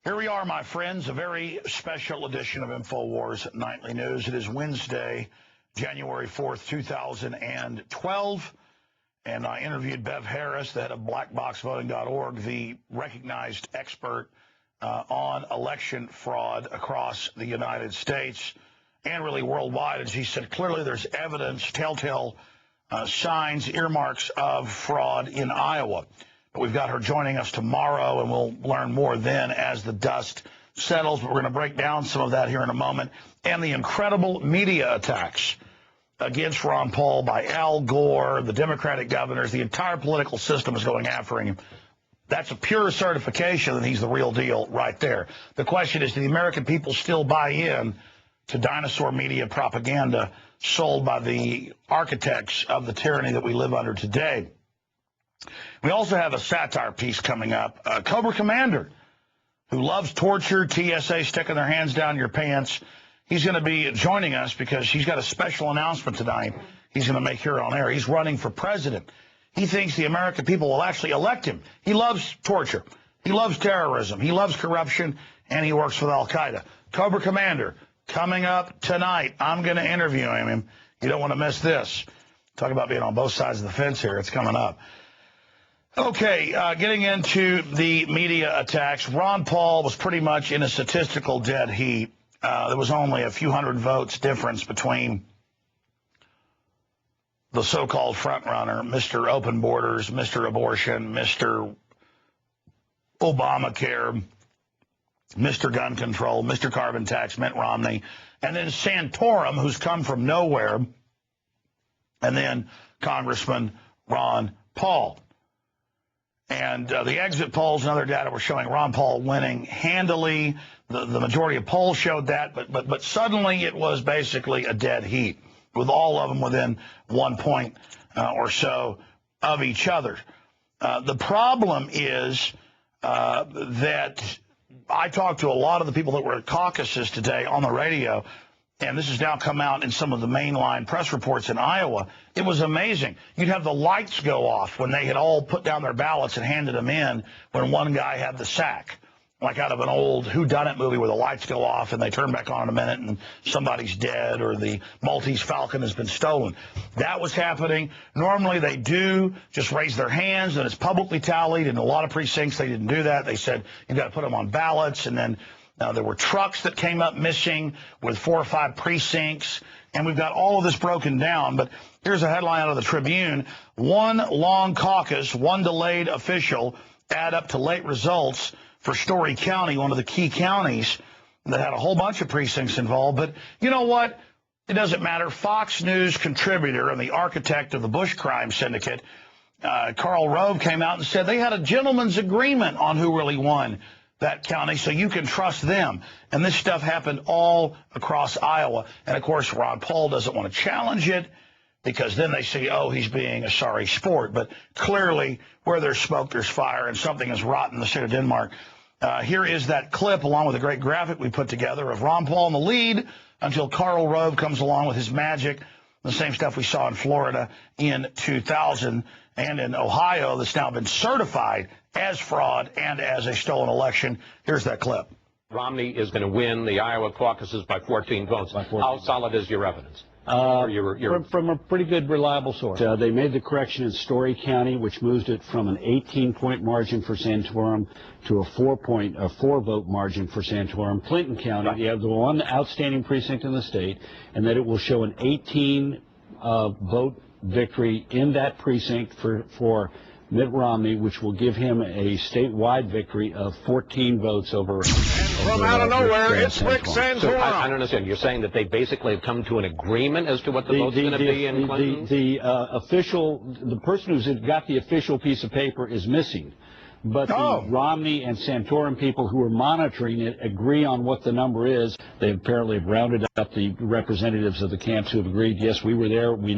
Here we are, my friends, a very special edition of Infowars Nightly News. It is Wednesday, January 4th, 2012, and I interviewed Bev Harris, the head of blackboxvoting.org, the recognized expert on election fraud across the United States and really worldwide. And she said clearly there's evidence, telltale signs, earmarks of fraud in Iowa. We've got her joining us tomorrow, and we'll learn more then as the dust settles. But we're going to break down some of that here in a moment. And the incredible media attacks against Ron Paul by Al Gore, the Democratic governors, the entire political system is going after him. That's a pure certification that he's the real deal right there. The question is, do the American people still buy in to dinosaur media propaganda sold by the architects of the tyranny that we live under today? We also have a satire piece coming up. Cobra Commander, who loves torture, TSA sticking their hands down your pants, he's going to be joining us because he's got a special announcement tonight he's going to make here on air. He's running for president. He thinks the American people will actually elect him. He loves torture. He loves terrorism. He loves corruption, and he works with Al-Qaeda. Cobra Commander, coming up tonight. I'm going to interview him. You don't want to miss this. Talk about being on both sides of the fence here. It's coming up. Okay, getting into the media attacks, Ron Paul was pretty much in a statistical dead heat. There was only a few hundred votes difference between the so-called frontrunner, Mr. Open Borders, Mr. Abortion, Mr. Obamacare, Mr. Gun Control, Mr. Carbon Tax, Mitt Romney, and then Santorum, who's come from nowhere, and then Congressman Ron Paul. And the exit polls and other data were showing Ron Paul winning handily. The majority of polls showed that, but suddenly it was basically a dead heat, with all of them within 1 point or so of each other. The problem is that I talked to a lot of the people that were at caucuses today on the radio, and this has now come out in some of the mainline press reports in Iowa. It was amazing. You'd have the lights go off when they had all put down their ballots and handed them in when one guy had the sack, like out of an old whodunit movie where the lights go off and they turn back on in a minute and somebody's dead or the Maltese Falcon has been stolen. That was happening. Normally they do just raise their hands and it's publicly tallied. In a lot of precincts they didn't do that. They said you've got to put them on ballots, and then there were trucks that came up missing with 4 or 5 precincts, and we've got all of this broken down. But here's a headline out of the Tribune. One long caucus, one delayed official add up to late results for Story County, one of the key counties that had a whole bunch of precincts involved. But you know what? It doesn't matter. Fox News contributor and the architect of the Bush crime syndicate, Karl Rove, came out and said they had a gentleman's agreement on who really won that county, so you can trust them. And this stuff happened all across Iowa. And, of course, Ron Paul doesn't want to challenge it because then they say, oh, he's being a sorry sport. But clearly, where there's smoke, there's fire, and something is rotten in the state of Denmark. Here is that clip, along with a great graphic we put together, of Ron Paul in the lead until Karl Rove comes along with his magic, the same stuff we saw in Florida in 2000 and in Ohio that's now been certified as fraud and as a stolen election. Here's that clip. Romney is going to win the Iowa caucuses by 14 votes. How solid is your evidence? From a pretty good, reliable source. They made the correction in Story County, which moved it from an 18-point margin for Santorum to a 4-vote margin for Santorum. Clinton County, you have the one outstanding precinct in the state, and that it will show an 18-vote victory in that precinct for Mitt Romney, which will give him a statewide victory of 14 votes over. And from out of nowhere, it's Rick Santorum. So I don't understand. You're saying that they basically have come to an agreement as to what the vote's going to be in Clinton? The person who's got the official piece of paper is missing. But the Romney and Santorum people who are monitoring it agree on what the number is. They apparently have rounded up the representatives of the camps who have agreed, yes, we were there. We